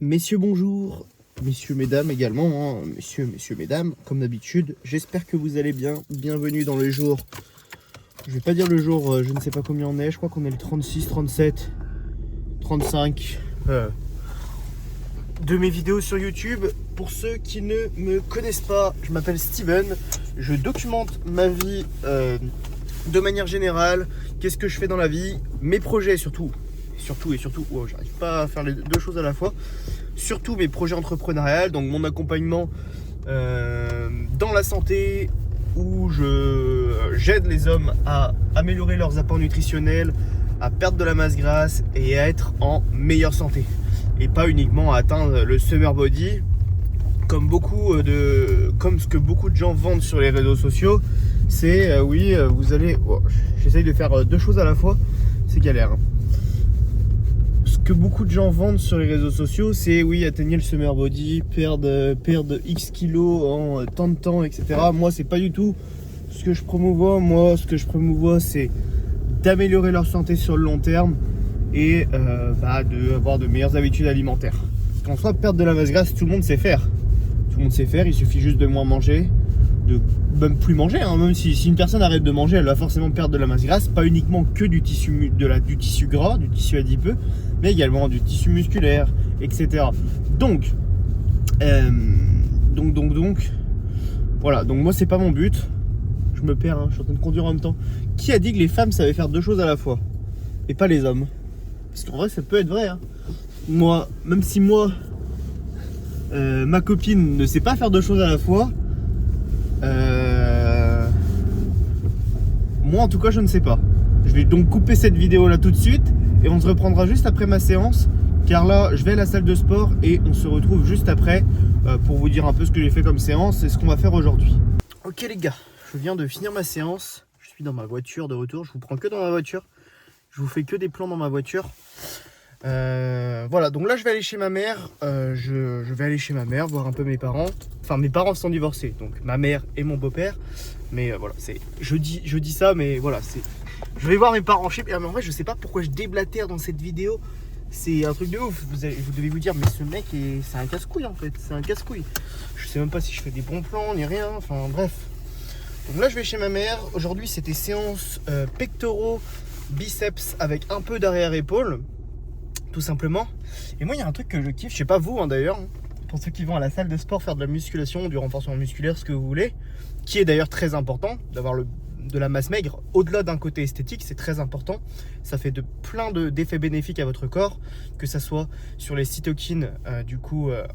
Messieurs, bonjour. Messieurs, mesdames également. Messieurs, mesdames, comme d'habitude. J'espère que vous allez bien. Bienvenue dans le jour. Je vais pas dire le jour, je ne sais pas combien on est. Je crois qu'on est le 36, 37, 35 de mes vidéos sur YouTube. Pour ceux qui ne me connaissent pas, je m'appelle Steven. Je documente ma vie de manière générale. Qu'est-ce que je fais dans la vie, mes projets surtout. Oh, j'arrive pas à faire les deux choses à la fois. Surtout mes projets entrepreneuriales, donc mon accompagnement dans la santé, où j'aide les hommes à améliorer leurs apports nutritionnels, à perdre de la masse grasse et à être en meilleure santé. Et pas uniquement à atteindre le summer body, comme ce que beaucoup de gens vendent sur les réseaux sociaux. C'est vous allez... Oh, j'essaye de faire deux choses à la fois, c'est galère. Ce que beaucoup de gens vendent sur les réseaux sociaux, c'est atteignez le summer body, perdre X kilos en tant de temps, etc. Moi, c'est pas du tout ce que je promouvois. Moi, ce que je promouvois, c'est d'améliorer leur santé sur le long terme et d'avoir de meilleures habitudes alimentaires. Parce qu'en soi, perdre de la masse grasse, tout le monde sait faire. Tout le monde sait faire, il suffit juste de moins manger, de même plus manger. Même si une personne arrête de manger, elle va forcément perdre de la masse grasse, pas uniquement que du tissu gras, du tissu adipeux, mais également du tissu musculaire, etc. Donc, voilà. Donc moi, c'est pas mon but. Je me perds, je suis en train de conduire en même temps. Qui a dit que les femmes savaient faire deux choses à la fois et pas les hommes? Parce qu'en vrai, ça peut être vrai. Moi, même si moi, ma copine ne sait pas faire deux choses à la fois, moi en tout cas je ne sais pas. Je vais donc couper cette vidéo là tout de suite et on se reprendra juste après ma séance, car là je vais à la salle de sport et on se retrouve juste après pour vous dire un peu ce que j'ai fait comme séance et ce qu'on va faire aujourd'hui. Ok les gars, je viens de finir ma séance, je suis dans ma voiture de retour, je vous prends que dans ma voiture, je vous fais que des plans dans ma voiture. Voilà, donc là je vais aller chez ma mère, je vais aller chez ma mère voir un peu mes parents. Enfin, mes parents sont divorcés, donc ma mère et mon beau-père. Mais voilà, je dis ça, mais voilà, je vais voir mes parents. Mais en vrai, je sais pas pourquoi je déblatère dans cette vidéo. C'est un truc de ouf. Vous devez vous dire, mais ce mec, c'est un casse-couille en fait. C'est un casse-couille. Je sais même pas si je fais des bons plans ni rien. Enfin, bref. Donc là, je vais chez ma mère. Aujourd'hui, c'était séance pectoraux, biceps avec un peu d'arrière-épaule. Tout simplement. Et moi, il y a un truc que je kiffe. Je sais pas vous, d'ailleurs. Pour ceux qui vont à la salle de sport faire de la musculation, du renforcement musculaire, ce que vous voulez, qui est d'ailleurs très important d'avoir de la masse maigre, au-delà d'un côté esthétique, c'est très important. Ça fait plein d'effets bénéfiques à votre corps, que ça soit sur les cytokines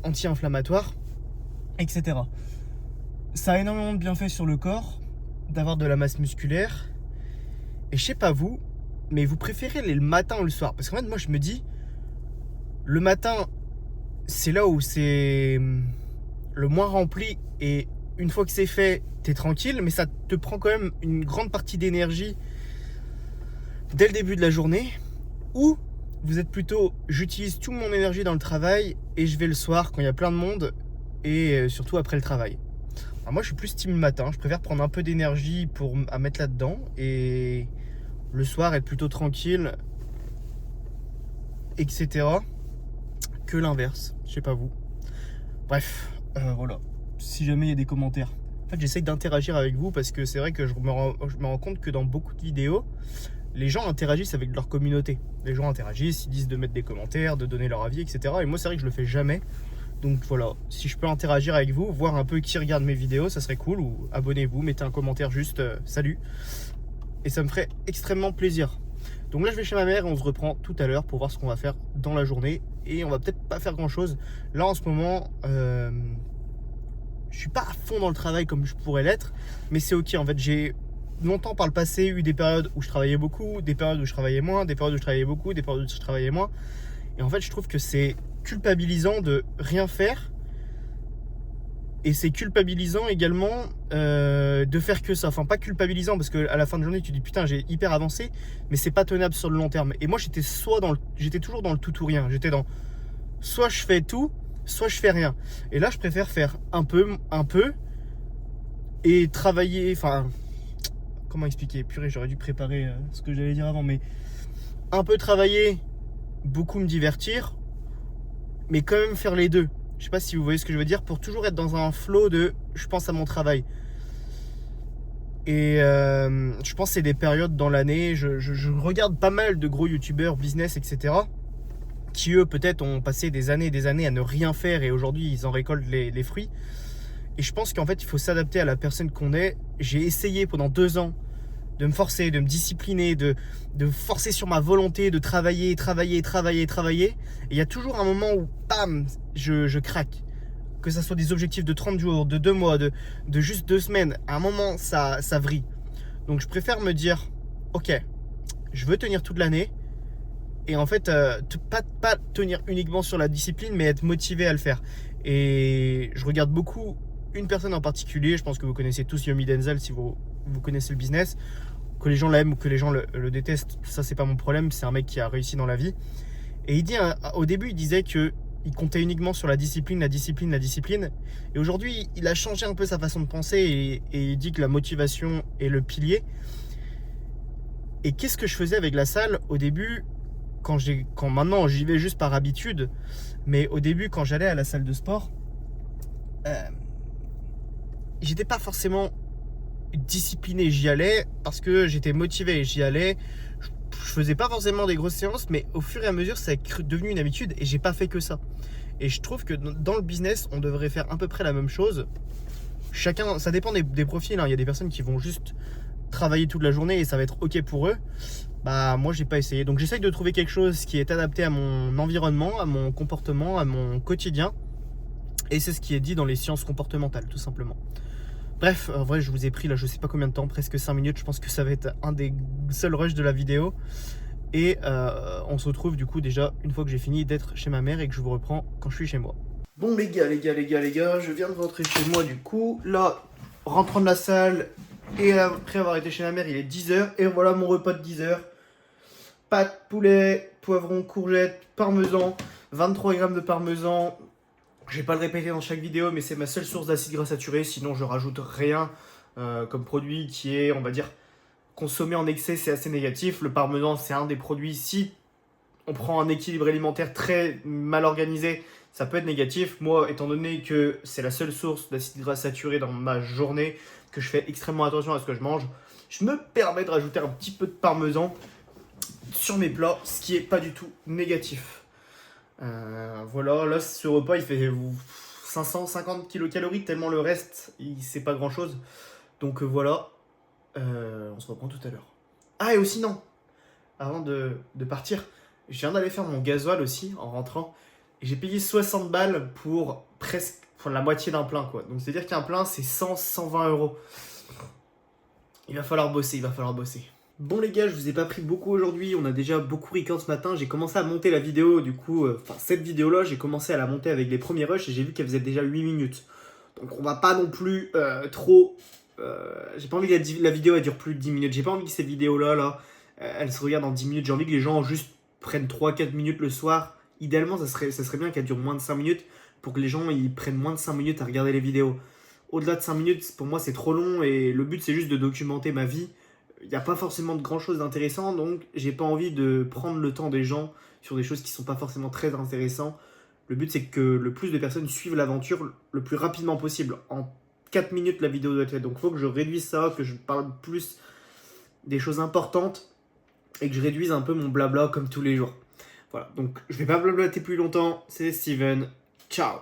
anti-inflammatoires, etc. Ça a énormément de bienfaits sur le corps d'avoir de la masse musculaire. Et je sais pas vous, mais vous préférez le matin ou le soir? Parce qu'en fait, moi je me dis, le matin, c'est là où c'est le moins rempli et une fois que c'est fait, t'es tranquille, mais ça te prend quand même une grande partie d'énergie dès le début de la journée. Ou vous êtes plutôt, j'utilise toute mon énergie dans le travail et je vais le soir quand il y a plein de monde et surtout après le travail. Alors moi je suis plus team matin, je préfère prendre un peu d'énergie à mettre là-dedans et le soir être plutôt tranquille, etc. que l'inverse, je sais pas vous. Bref, voilà. Si jamais il y a des commentaires. En fait, j'essaye d'interagir avec vous parce que c'est vrai que je me rends compte que dans beaucoup de vidéos, les gens interagissent avec leur communauté. Les gens interagissent, ils disent de mettre des commentaires, de donner leur avis, etc. Et moi, c'est vrai que je le fais jamais. Donc voilà, si je peux interagir avec vous, voir un peu qui regarde mes vidéos, ça serait cool. Ou abonnez-vous, mettez un commentaire juste salut. Et ça me ferait extrêmement plaisir. Donc là je vais chez ma mère et on se reprend tout à l'heure pour voir ce qu'on va faire dans la journée. Et on va peut-être pas faire grand chose. Là en ce moment, je suis pas à fond dans le travail comme je pourrais l'être. Mais c'est ok, en fait j'ai longtemps par le passé eu des périodes où je travaillais beaucoup, des périodes où je travaillais moins, des périodes où je travaillais beaucoup, des périodes où je travaillais moins. Et en fait je trouve que c'est culpabilisant de rien faire. Et c'est culpabilisant également de faire que ça. Enfin, pas culpabilisant parce qu'à la fin de journée, tu te dis putain, j'ai hyper avancé, mais c'est pas tenable sur le long terme. Et moi, j'étais toujours dans le tout ou rien. J'étais dans soit je fais tout, soit je fais rien. Et là, je préfère faire un peu, et travailler. Enfin, comment expliquer? Purée, j'aurais dû préparer ce que j'allais dire avant, mais un peu travailler, beaucoup me divertir, mais quand même faire les deux. Je sais pas si vous voyez ce que je veux dire, pour toujours être dans un flow de je pense à mon travail. Et je pense que c'est des périodes dans l'année, je regarde pas mal de gros youtubeurs, business, etc. qui eux peut-être ont passé des années et des années à ne rien faire et aujourd'hui ils en récoltent les fruits. Et je pense qu'en fait il faut s'adapter à la personne qu'on est. J'ai essayé pendant 2 ans de me forcer, de me discipliner, de forcer sur ma volonté, de travailler. Et il y a toujours un moment où, bam, je craque. Que ça soit des objectifs de 30 jours, de 2 mois, de juste 2 semaines. À un moment, ça vrille. Donc je préfère me dire, ok, je veux tenir toute l'année. Et en fait, pas tenir uniquement sur la discipline, mais être motivé à le faire. Et je regarde beaucoup une personne en particulier. Je pense que vous connaissez tous Yomi Denzel si vous connaissez le business. Que les gens l'aiment ou que les gens le détestent, ça c'est pas mon problème. C'est un mec qui a réussi dans la vie. Et il dit, au début, il disait que il comptait uniquement sur la discipline. Et aujourd'hui, il a changé un peu sa façon de penser et il dit que la motivation est le pilier. Et qu'est-ce que je faisais avec la salle au début, quand maintenant j'y vais juste par habitude, mais au début quand j'allais à la salle de sport, j'étais pas forcément discipliné, j'y allais parce que j'étais motivé, j'y allais, je faisais pas forcément des grosses séances, mais au fur et à mesure ça est devenu une habitude et j'ai pas fait que ça. Et je trouve que dans le business on devrait faire à peu près la même chose. Chacun, ça dépend des profils, hein. Il y a des personnes qui vont juste travailler toute la journée et ça va être ok pour eux. Bah moi j'ai pas essayé, donc j'essaye de trouver quelque chose qui est adapté à mon environnement, à mon comportement, à mon quotidien, et c'est ce qui est dit dans les sciences comportementales tout simplement. Bref, en vrai je vous ai pris là je sais pas combien de temps, presque 5 minutes, je pense que ça va être un des seuls rushs de la vidéo, et on se retrouve du coup déjà une fois que j'ai fini d'être chez ma mère et que je vous reprends quand je suis chez moi. Bon les gars, je viens de rentrer chez moi du coup, là, rentrant de la salle, et après avoir été chez ma mère il est 10h, et voilà mon repas de 10h. Pâtes, poulet, poivron, courgettes, parmesan, 23 grammes de parmesan. Je vais pas le répéter dans chaque vidéo, mais c'est ma seule source d'acide gras saturé. Sinon, je rajoute rien comme produit qui est, on va dire, consommé en excès. C'est assez négatif. Le parmesan, c'est un des produits. Si on prend un équilibre alimentaire très mal organisé, ça peut être négatif. Moi, étant donné que c'est la seule source d'acide gras saturé dans ma journée, que je fais extrêmement attention à ce que je mange, je me permets de rajouter un petit peu de parmesan sur mes plats, ce qui est pas du tout négatif. Voilà, là ce repas il fait 550 kilocalories tellement le reste c'est pas grand chose. Donc voilà, on se reprend tout à l'heure. Ah et aussi non, avant de partir, je viens d'aller faire mon gasoil aussi en rentrant. Et j'ai payé 60 balles pour presque la moitié d'un plein quoi. Donc c'est à dire qu'un plein c'est 100-120 euros. Il va falloir bosser. Bon les gars, je vous ai pas pris beaucoup aujourd'hui, on a déjà beaucoup record ce matin, j'ai commencé à monter la vidéo, du coup, cette vidéo là, j'ai commencé à la monter avec les premiers rushs et j'ai vu qu'elle faisait déjà 8 minutes. Donc on va pas non plus trop... j'ai pas envie que la vidéo elle dure plus de 10 minutes, j'ai pas envie que cette vidéo là, elle se regarde en 10 minutes, j'ai envie que les gens juste prennent 3-4 minutes le soir. Idéalement ça serait bien qu'elle dure moins de 5 minutes pour que les gens ils prennent moins de 5 minutes à regarder les vidéos. Au-delà de 5 minutes, pour moi c'est trop long et le but c'est juste de documenter ma vie. Il n'y a pas forcément de grand chose d'intéressant, donc j'ai pas envie de prendre le temps des gens sur des choses qui sont pas forcément très intéressantes. Le but c'est que le plus de personnes suivent l'aventure le plus rapidement possible. En 4 minutes la vidéo doit être faite, donc il faut que je réduise ça, que je parle plus des choses importantes et que je réduise un peu mon blabla comme tous les jours. Voilà, donc je vais pas blablater plus longtemps, c'est Steven, ciao.